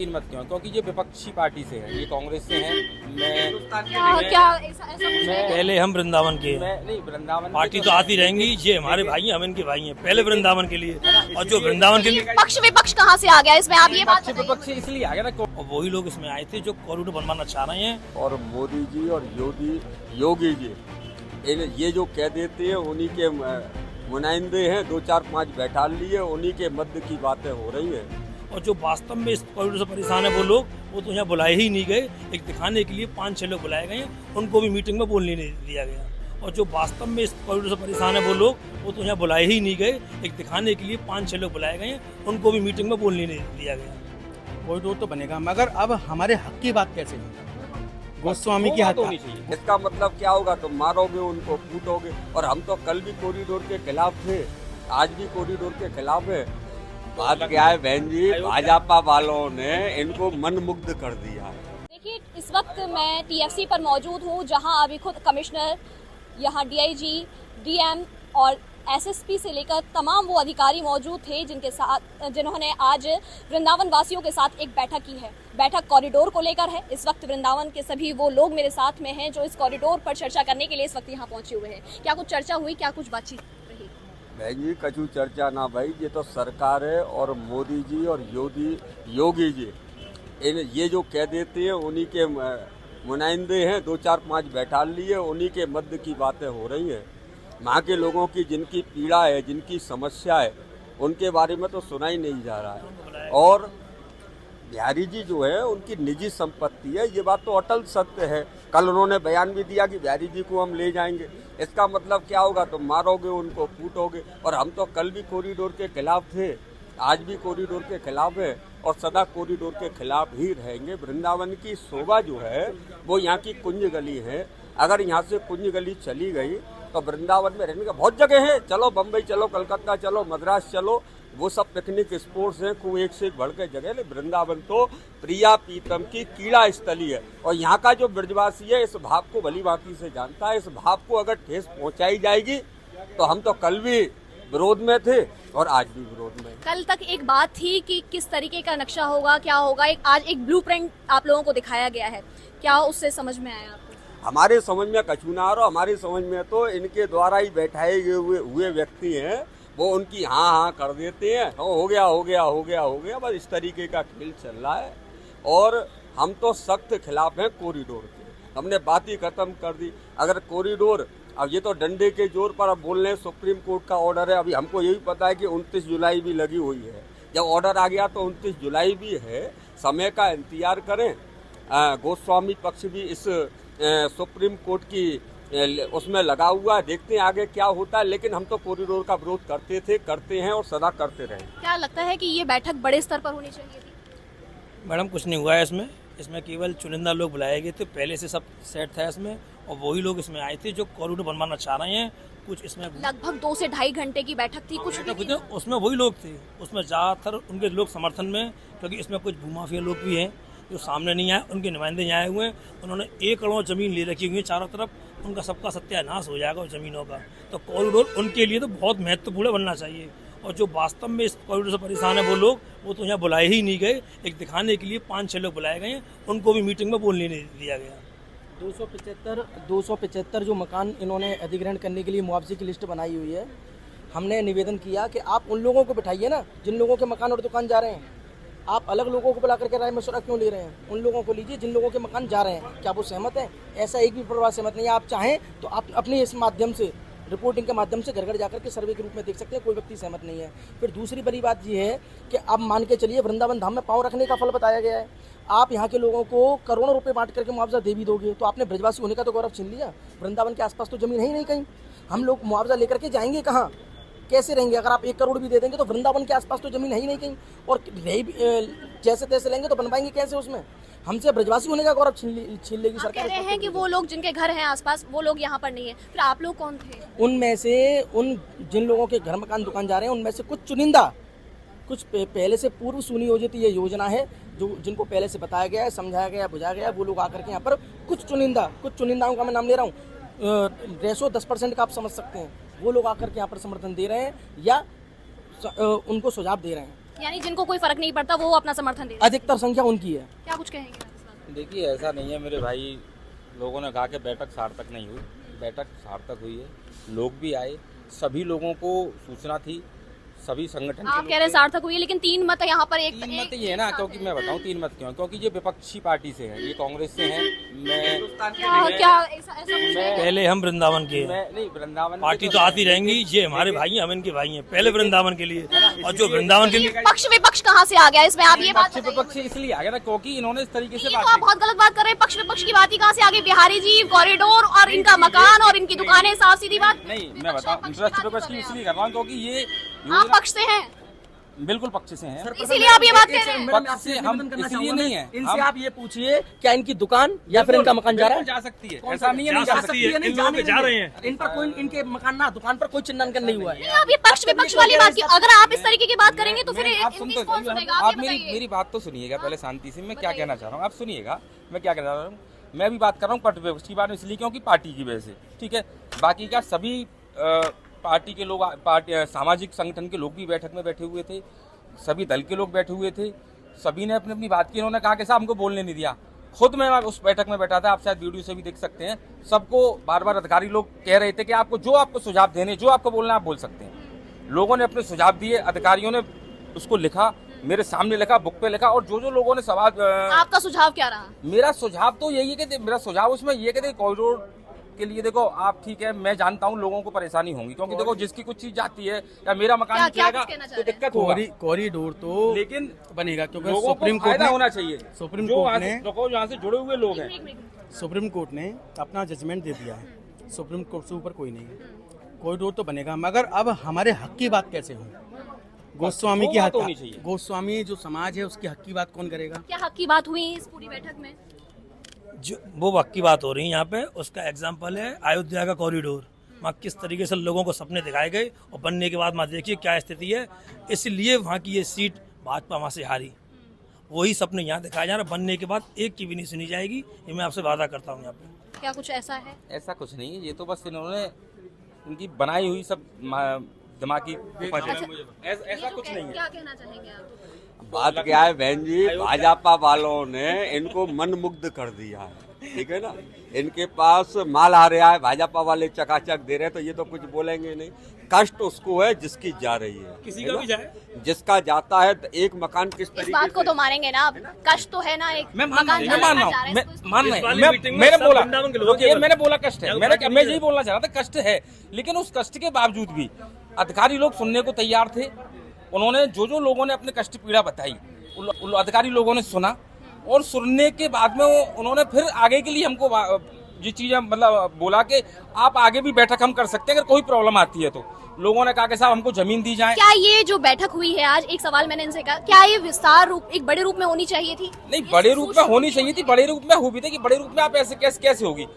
तीन मत क्यों? क्योंकि ये विपक्षी पार्टी से है, ये कांग्रेस से है। क्या ऐसा कुछ है? पहले हम वृंदावन के हैं। मैं नहीं, वृंदावन पार्टी तो आती रहेंगी, ये हमारे भाई हैं, हम इनके भाई हैं। पहले वृंदावन के लिए, और जो वृंदावन के लिए पक्ष विपक्ष कहाँ से आ गया इसमें, आप ये बात बताइए। विपक्षी इसलिए आ गया ना, और वही लोग इसमें आए थे जो कॉरिडोर बनवाना चाह रहे हैं। और मोदी जी और योगी जी ये जो कह देते हैं, उन्हीं के नुमाइंदे हैं, 2-4-5 बैठा लिए, उन्हीं के मध्य की बातें हो रही है। और जो वास्तव में इस कॉरिडोर से परेशान है वो लोग, वो तो यहाँ बुलाए ही नहीं गए। एक दिखाने के लिए 5-6 लोग बुलाए गए हैं, उनको भी मीटिंग में बोलने नहीं दिया गया। और जो वास्तव में इस कॉरिडोर से परेशान है वो लोग, वो तो यहाँ बुलाए ही नहीं गए। एक दिखाने के लिए 5-6 लोग बुलाए गए हैं, उनको भी मीटिंग में बोलने नहीं दिया गया। कॉरिडोर तो बनेगा, मगर अब हमारे हक की बात कैसे होगी? गोस्वामी की हक होनी चाहिए। इसका मतलब क्या होगा? तुम मारोगे उनको, कूटोगे। और हम तो कल भी कॉरिडोर के खिलाफ थे, आज भी कॉरिडोर के खिलाफ है। बात क्या है बहन जी, भाजपा वालों ने इनको मनमुग्ध कर दिया है। देखिए, इस वक्त मैं टीएफसी पर मौजूद हूँ, जहाँ अभी खुद कमिश्नर, यहाँ डीआईजी, डीएम और एसएसपी से लेकर तमाम वो अधिकारी मौजूद थे जिन्होंने आज वृंदावन वासियों के साथ एक बैठक की है। बैठक कॉरिडोर को लेकर है। इस वक्त वृंदावन के सभी वो लोग मेरे साथ में हैं जो इस कॉरिडोर पर चर्चा करने के लिए इस वक्त यहाँ पहुंचे हुए हैं। क्या कुछ चर्चा हुई, क्या कुछ बातचीत रही? बहन जी, कछु चर्चा ना भाई, ये तो सरकार है और मोदी जी और योगी जी ये जो कह देते हैं, उन्हीं के नुमाइंदे हैं, 2-4-5 बैठा लिए, उन्हीं के मध्य की बातें हो रही है। वहाँ के लोगों की जिनकी पीड़ा है, जिनकी समस्या है, उनके बारे में तो सुना ही नहीं जा रहा है। और बिहारी जी जो है, उनकी निजी संपत्ति है, ये बात तो अटल सत्य है। कल उन्होंने बयान भी दिया कि बिहारी जी को हम ले जाएंगे। इसका मतलब क्या होगा? तुम मारोगे उनको, कूटोगे। और हम तो कल भी कॉरिडोर के खिलाफ थे, आज भी कॉरिडोर के खिलाफ है और सदा कॉरिडोर के खिलाफ ही रहेंगे। वृंदावन की शोभा जो है वो यहाँ की कुंज गली है। अगर यहाँ से कुंज गली चली गई तो वृंदावन में रहने का बहुत जगह है। चलो बम्बई चलो, कलकत्ता चलो, मद्रास चलो, वो सब पिकनिक स्पॉट्स हैं, खूब एक से एक बढ़ के जगह है। वृंदावन तो प्रिया प्रीतम की कीड़ा स्थली है। और यहाँ का जो ब्रजवासी है इस भाव को भली भांति से जानता है। इस भाव को अगर ठेस पहुँचाई जाएगी तो हम तो कल भी विरोध में थे और आज भी विरोध में। कल तक एक बात थी कि किस तरीके का नक्शा होगा, क्या होगा, आज एक ब्लूप्रिंट आप लोगों को दिखाया गया है। क्या उससे समझ में आया आपको? हमारे समझ में कछु ना आ रहा। हमारी समझ में तो इनके द्वारा ही बैठाए हुए व्यक्ति हैं, वो उनकी हाँ कर देते हैं, हो गया, बस इस तरीके का खेल चल रहा है। और हम तो सख्त खिलाफ हैं कॉरिडोर के। हमने बात ही खत्म कर दी। अगर कॉरिडोर, अब ये तो डंडे के जोर पर अब बोल रहे हैं, सुप्रीम कोर्ट का ऑर्डर है। अभी हमको यही पता है कि 29 जुलाई भी लगी हुई है। जब ऑर्डर आ गया तो 29 जुलाई भी है, समय का इंतजार करें। गोस्वामी पक्ष भी इस सुप्रीम कोर्ट की उसमें लगा हुआ है, देखते हैं आगे क्या होता है। लेकिन हम तो कॉरिडोर का विरोध करते थे, करते हैं और सदा करते रहेंगे। क्या लगता है कि ये बैठक बड़े स्तर पर होनी चाहिए थी? मैडम, कुछ नहीं हुआ है इसमें केवल चुनिंदा लोग बुलाए गए थे। पहले से सब सेट था इसमें, और वही लोग इसमें आए थे जो कॉरिडोर बनवाना चाह रहे हैं। कुछ इसमें लगभग 2 से ढाई घंटे की बैठक थी। कुछ उसमें वही लोग थे, उसमें ज़्यादातर उनके लोग समर्थन में, क्योंकि इसमें कुछ भूमाफिया लोग भी हैं जो सामने नहीं आए, उनके नुमाइंदे यहाँ आए हुए हैं। उन्होंने एकड़ों जमीन ले रखी हुई है चारों तरफ, उनका सबका सत्यानाश हो जाएगा उस जमीनों का। तो कॉरिडोर उनके लिए तो बहुत महत्वपूर्ण बनना चाहिए। और जो वास्तव में इस कॉरिडोर से परेशान है वो लोग, वो तो यहाँ बुलाए ही नहीं गए। एक दिखाने के लिए 5-6 लोग बुलाए गए हैं, उनको भी मीटिंग में बोलने नहीं दिया गया। 275 जो मकान इन्होंने अधिग्रहण करने के लिए मुआवजे की लिस्ट बनाई हुई है। हमने निवेदन किया कि आप उन लोगों को बिठाइए ना जिन लोगों के मकान और दुकान जा रहे हैं। आप अलग लोगों को बुला करके राय मशवरा क्यों ले रहे हैं? उन लोगों को लीजिए जिन लोगों के मकान जा रहे हैं। क्या वो सहमत हैं? ऐसा एक भी परिवार सहमत नहीं है। आप चाहें तो आप अपने इस माध्यम से, रिपोर्टिंग के माध्यम से घर घर जाकर के सर्वे के रूप में देख सकते हैं, कोई व्यक्ति सहमत नहीं है। फिर दूसरी बड़ी बात ये है कि अब मान के चलिए वृंदावन धाम में पाँव रखने का फल बताया गया है। आप यहाँ के लोगों को करोड़ों रुपए बांट करके मुआवजा दे भी दोगे तो आपने ब्रजवासी होने का तो गौरव छीन लिया। वृंदावन के आसपास तो जमीन है ही नहीं कहीं। हम लोग मुआवजा लेकर के जाएंगे कहाँ, कैसे रहेंगे? अगर आप 1 करोड़ भी दे देंगे तो वृंदावन के आसपास तो जमीन है ही नहीं कहीं, और जैसे तैसे लेंगे तो बनवाएंगे कैसे? उसमें हमसे ब्रजवासी होने का गौरव छीन लेगी सरकार। कह रहे हैं कि वो लोग जिनके घर हैं आसपास, वो लोग यहाँ पर नहीं है। फिर आप लोग कौन थे? उनमें से जिन लोगों के घर मकान दुकान जा रहे हैं उनमें से कुछ चुनिंदा, कुछ पहले से पूर्व सुनियोजित ये योजना है जो जिनको पहले से बताया गया है, समझाया गया, बुझाया गया, वो लोग आकर के यहाँ पर कुछ चुनिंदाओं का मैं नाम ले रहा हूँ, रेशो 10% का आप समझ सकते हैं, वो लोग आकर के यहाँ पर समर्थन दे रहे हैं या उनको सुझाव दे रहे हैं। यानी जिनको कोई फर्क नहीं पड़ता वो अपना समर्थन दे, अधिकतर संख्या उनकी है। क्या कुछ कहेंगे? देखिए ऐसा नहीं है मेरे भाई, लोगों ने कहा कि बैठक सार्थक नहीं हुई, बैठक सार्थक हुई है, लोग भी आए, सभी लोगों को सूचना थी, सभी संगठन आप कह रहे हैं सार्थक हुई है, लेकिन 3 मत यहाँ पर एक तीन मत ये है ना, क्योंकि मैं बताऊं 3 मत क्यों, क्योंकि ये विपक्षी पार्टी से है, ये कांग्रेस से हैं। क्या ऐसा कुछ है? पहले हम वृंदावन के हैं, मैं नहीं वृंदावन पार्टी तो आती रहेंगी, ये हमारे भाई हैं, हम इनके भाई हैं, पहले वृंदावन के लिए, और जो वृंदावन के लिए पक्ष विपक्ष कहाँ से आ गया इसमें? आप ये बात बताइए। विपक्षी इसलिए आ गया ना क्योंकि इन्होंने इस तरीके से ये बात तो आप की। बहुत गलत बात कर रहे हैं। पक्ष विपक्ष की बात ही कहाँ से आगे? बिहारी जी कॉरिडोर और इनका मकान और इनकी दुकानें, साफ सीधी बात। नहीं मैं बताऊं इंटरेस्ट विपक्ष की इसलिए कर रहा हूँ क्योंकि ये आप पक्ष से हैं, बिल्कुल पक्ष से हैं, इसीलिए आप ये बात कह रहे हैं। पक्ष से हम इसलिए नहीं है। इनसे आप ये पूछिए क्या इनकी दुकान या फिर इनका मकान जा रहा है? जा सकती है, ऐसा नहीं है नहीं जा सकती है। इन लोगों पे जा रहे हैं। इन पर कोई, इनके मकान ना, दुकान पर कोई चिन्हांकन नहीं हुआ है। नहीं, आप ये पक्ष विपक्ष वाली बात की, अगर आप इस तरीके की बात करेंगे तो फिर आप इनकी सुन कौन सुनेगा? आप ये बताइए। मेरी बात तो सुनिएगा पहले शांति से, मैं क्या कहना चाह रहा हूँ आप सुनिएगा, मैं क्या कहना चाह रहा हूँ। मैं भी बात कर रहा हूँ पट विपक्ष की बात इसलिए क्योंकि पार्टी की वजह से, ठीक है। बाकी का सभी पार्टी के लोग, पार्टी सामाजिक संगठन के लोग भी बैठक में बैठे हुए थे, सभी दल के लोग बैठे हुए थे, सभी ने अपनी अपनी बात की। इन्होंने कहा कि साहब हमको बोलने नहीं दिया। खुद मैं उस बैठक में बैठा था, आप शायद वीडियो से भी देख सकते हैं। सबको बार बार अधिकारी लोग कह रहे थे कि आपको जो आपको सुझाव देने, जो आपको बोलना आप बोल सकते हैं। लोगों ने अपने सुझाव दिए, अधिकारियों ने उसको लिखा, मेरे सामने लिखा, बुक पे लिखा, और जो जो लोगों ने सवाल आपका सुझाव क्या रहा? मेरा सुझाव तो यही है कि मेरा सुझाव उसमें ये कि कॉरिडोर के लिए देखो आप, ठीक है मैं जानता हूँ लोगों को परेशानी होगी, क्योंकि देखो जिसकी कुछ चीज जाती है या मेरा मकान जाएगा तो दिक्कत होगी। कॉरिडोर तो लेकिन बनेगा क्योंकि लोगों को सुप्रीम कोर्ट फायदा ने होना चाहिए। सुप्रीम जो कोर्ट वहाँ ने से देखो जहाँ से जुड़े हुए लोग हैं, सुप्रीम कोर्ट ने अपना जजमेंट दे दिया है। सुप्रीम कोर्ट से ऊपर कोई नहीं है। कॉरिडोर तो बनेगा, मगर अब हमारे हक की बात कैसे हो? गोस्वामी की हक होनी चाहिए। गोस्वामी जो समाज है उसकी हक की बात कौन करेगा? क्या हक की बात हुई इस पूरी बैठक में? जो वो वक्त की बात हो रही है यहाँ पे, उसका एग्जाम्पल है अयोध्या का कॉरिडोर। वहाँ किस तरीके से लोगों को सपने दिखाए गए और बनने के बाद वहाँ देखिए क्या स्थिति है। इसलिए वहाँ की ये सीट भाजपा वहाँ से हारी। वही सपने यहाँ दिखाए जा रहे, बनने के बाद एक की भी नहीं सुनी जाएगी, ये मैं आपसे वादा करता हूँ यहाँ पे। क्या कुछ ऐसा है? ऐसा कुछ नहीं है, ये तो बस इन्होंने उनकी बनाई हुई सब दिमागी उपज है। ऐसा कुछ नहीं है। क्या कहना चाहेंगे आप? बात क्या है बहन जी, भाजपा वालों ने इनको मनमुग्ध कर दिया है, ठीक है ना। इनके पास माल आ रहा है, भाजपा वाले चकाचक दे रहे हैं, तो ये तो कुछ बोलेंगे नहीं। कष्ट उसको है जिसकी जा रही है, किसी का भी जाए, जिसका जाता है। तो एक मकान किस इस तरीके बात को से तो मानेंगे ना आप, कष्ट तो है ना एक। मैं मान मकान रहा हूँ, जाना जा रहा है, मैं इसको- मान इस रहा वाली हूँ। मीटिंग में मैंने सब बोला, वृंदावन के लोग देखिए, केवल। मैंने बोला कष्ट है, मैं यही बोलना चाह रहा था कष्ट है, लेकिन उस कष्ट के बावजूद भी अधिकारी लोग सुनने को तैयार थे। उन्होंने जो जो लोगों ने अपने कष्ट पीड़ा बताई, उन अधिकारी लोगों ने सुना, और सुनने के बाद में उन्होंने फिर आगे के लिए हमको ये चीजें मतलब बोला कि आप आगे भी बैठक हम कर सकते हैं अगर कोई प्रॉब्लम आती है तो। लोगों ने कहा कि साहब हमको जमीन दी जाए। क्या ये जो बैठक हुई है आज, एक सवाल मैंने इनसे कहा, क्या ये विस्तार रूप, एक बड़े रूप में होनी चाहिए थी? नहीं, बड़े रूप में होनी चाहिए थी, बड़े रूप में हो भी थी कि बड़े रूप में आप ऐसे कैसे होगी।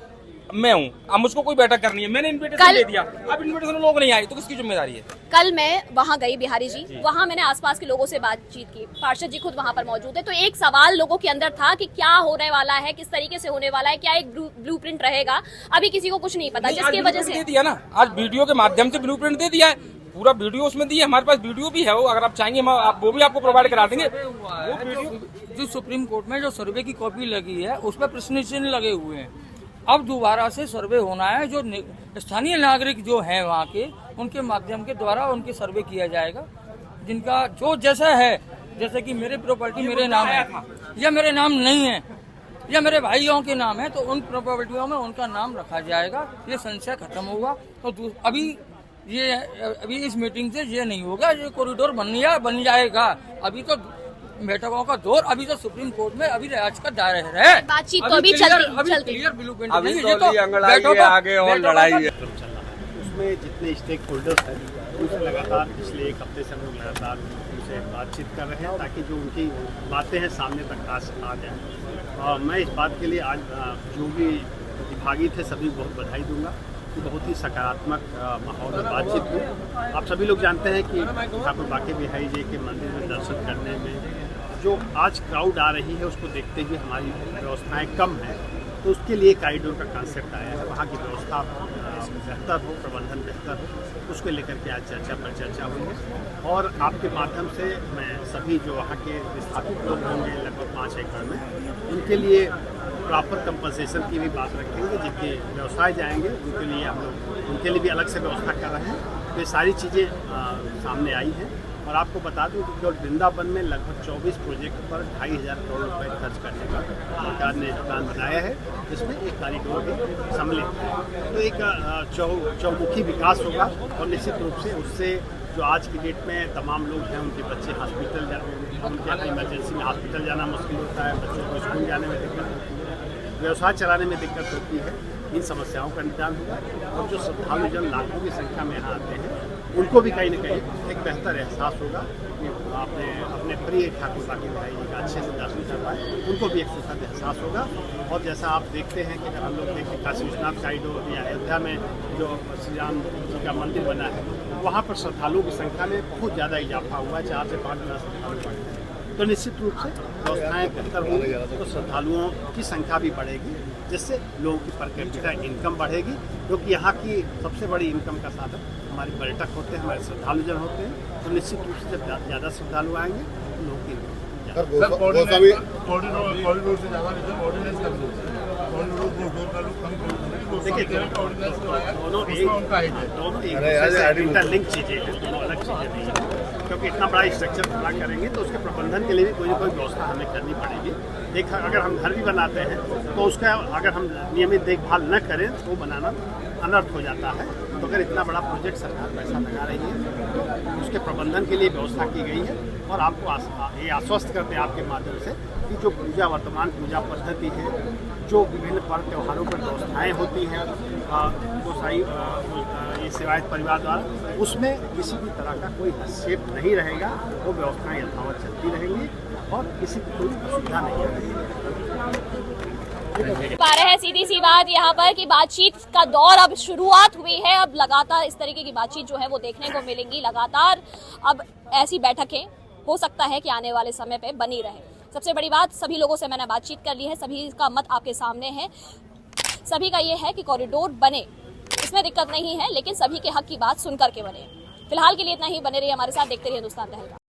मैं हूँ, अब मुझको कोई बैठक करनी है, मैंने इन्विटेशन दे दिया, अब इन्विटेशन लोग नहीं आए तो किसकी जिम्मेदारी है? कल मैं वहाँ गई, बिहारी जी, वहाँ मैंने आसपास के लोगों से बातचीत की, पार्षद जी खुद वहाँ पर मौजूद है। तो एक सवाल लोगों के अंदर था कि क्या होने वाला है, किस तरीके से होने वाला है, क्या एक ब्लूप्रिंट रहेगा, अभी किसी को कुछ नहीं पता, जिसकी वजह से दे दिया ना, आज वीडियो के माध्यम से ब्लूप्रिंट दे दिया है, पूरा वीडियो उसमें दिया, हमारे पास वीडियो भी है, वो अगर आप चाहेंगे वो भी आपको प्रोवाइड करा देंगे। वो वीडियो जो सुप्रीम कोर्ट में जो सर्वे की कॉपी लगी है उस पर प्रश्न चिन्ह लगे हुए हैं। अब दोबारा से सर्वे होना है, जो स्थानीय नागरिक जो हैं वहाँ के, उनके माध्यम के द्वारा उनके सर्वे किया जाएगा, जिनका जो जैसा है, जैसे कि मेरे प्रॉपर्टी मेरे नाम है या मेरे नाम नहीं है या मेरे भाइयों के नाम है, तो उन प्रॉपर्टियों में उनका नाम रखा जाएगा। ये संशय खत्म होगा। तो अभी इस मीटिंग से ये नहीं होगा, ये कॉरिडोर बन जाएगा। अभी तो बैठकों का दौर, अभी तो सुप्रीम कोर्ट में अभी राज का दायरा है, बातचीत तो अभी चलती क्लियर ब्लूप्रिंट अभी नहीं, तो ये तो अंगड़ाई है, आगे और लड़ाई है। उसमें जितने स्टेक होल्डर्स हैं उनसे लगातार पिछले एक हफ्ते से हम लोग लगातार उनसे बातचीत कर रहे हैं ताकि जो उनकी बातें हैं सामने तक आ जाए। और मैं इस बात के लिए आज जो भी प्रतिभागी थे सभी बहुत बधाई दूंगा कि बहुत ही सकारात्मक माहौल में बातचीत हुई। आप सभी लोग जानते हैं कि ठाकुर बांके बिहारी जी के मंदिर में दर्शन करने में जो आज क्राउड आ रही है उसको देखते हुए हमारी व्यवस्थाएं कम हैं, तो उसके लिए कॉरिडोर का कॉन्सेप्ट आया है। वहाँ की व्यवस्था बेहतर हो, प्रबंधन बेहतर हो, उसको लेकर के आज चर्चा पर चर्चा हुई है। और आपके माध्यम से मैं सभी जो वहाँ के विस्थापित लोग होंगे लगभग 5 एकड़ में, उनके लिए प्रॉपर कंपनसेशन की भी बात रखेंगे। जिनके व्यवसाय जाएंगे उनके लिए हम लोग उनके लिए भी अलग से व्यवस्था कर रहे हैं। तो ये सारी चीज़ें सामने आई हैं। और आपको बता दूं कि केवल वृंदावन में लगभग 24 प्रोजेक्ट पर 2,500 करोड़ रुपए खर्च करने का सरकार ने प्लान बनाया है, जिसमें एक कॉरिडोर भी सम्मिलित है। तो एक चौमुखी विकास होगा और निश्चित रूप से उससे जो आज की डेट में तमाम लोग हैं, उनके बच्चे हॉस्पिटल उनके इमरजेंसी में हॉस्पिटल जाना मुश्किल होता है, बच्चों को स्कूल जाने में दिक्कत होती है, व्यवसाय चलाने में दिक्कत होती है, इन समस्याओं का निदान होगा। और जो श्रद्धालु जन लाखों की संख्या में यहाँ आते हैं, उनको भी कहीं ना कहीं एक बेहतर एहसास होगा कि आपने अपने प्रिय ठाकुर बाकी भाई जी का अच्छे से दर्शन कर पाए, उनको भी एक सुखद एहसास होगा। और जैसा आप देखते हैं कि अगर हम लोग देखें काशी विश्वनाथ कॉरिडोर या अयोध्या में जो श्री राम जी का मंदिर बना है, वहाँ पर श्रद्धालुओं की संख्या में बहुत ज़्यादा इजाफा हुआ है, 4 से 5 गुना श्रद्धालु बढ़े हैं। तो निश्चित रूप से व्यवस्थाएँ बेहतर होंगी तो श्रद्धालुओं की संख्या भी बढ़ेगी, जिससे लोगों की पर कैपिटा इनकम बढ़ेगी, क्योंकि यहाँ की सबसे बड़ी इनकम का साधन हमारे पर्यटक होते हैं, हमारे श्रद्धालु जन होते हैं। तो निश्चित रूप से जब ज़्यादा श्रद्धालु आएंगे तो लोगों की देखिए दोनों इंटरलिंक चीज़ें हैं, दोनों अलग चीज़ें नहीं हैं। क्योंकि इतना बड़ा स्ट्रक्चर खड़ा करेंगे तो उसके प्रबंधन के लिए भी कोई ना कोई व्यवस्था हमें करनी पड़ेगी। एक अगर हम घर भी बनाते हैं तो उसका अगर हम नियमित देखभाल न करें तो वो बनाना अनर्थ हो जाता है। तो अगर इतना बड़ा प्रोजेक्ट सरकार पैसा लगा रही है तो उसके प्रबंधन के लिए व्यवस्था की गई है। और आपको ये आश्वस्त करते हैं आपके माध्यम से कि जो पूजा वर्तमान पूजा पद्धति है, जो विभिन्न पर्व त्योहारों पर व्यवस्थाएँ होती हैं गोसाई ये सेवायत परिवार द्वारा, उसमें किसी भी तरह का कोई हस्तक्षेप नहीं रहेगा। वो व्यवस्थाएँ यथावत चलती रहेंगी और किसी की कोई असुविधा नहीं रहेगी। पा रहे हैं सीधी सी बात यहाँ पर कि बातचीत का दौर अब शुरुआत हुई है। अब लगातार इस तरीके की बातचीत जो है वो देखने को मिलेंगी लगातार। अब ऐसी बैठकें हो सकता है कि आने वाले समय पे बनी रहे। सबसे बड़ी बात, सभी लोगों से मैंने बातचीत कर ली है, सभी का मत आपके सामने है। सभी का ये है कि कॉरिडोर बने, इसमें दिक्कत नहीं है, लेकिन सभी के हक की बात सुन करके बने। फिलहाल के लिए इतना ही। बने रहिए हमारे साथ, देखते रहिए हिंदुस्तान तहलका।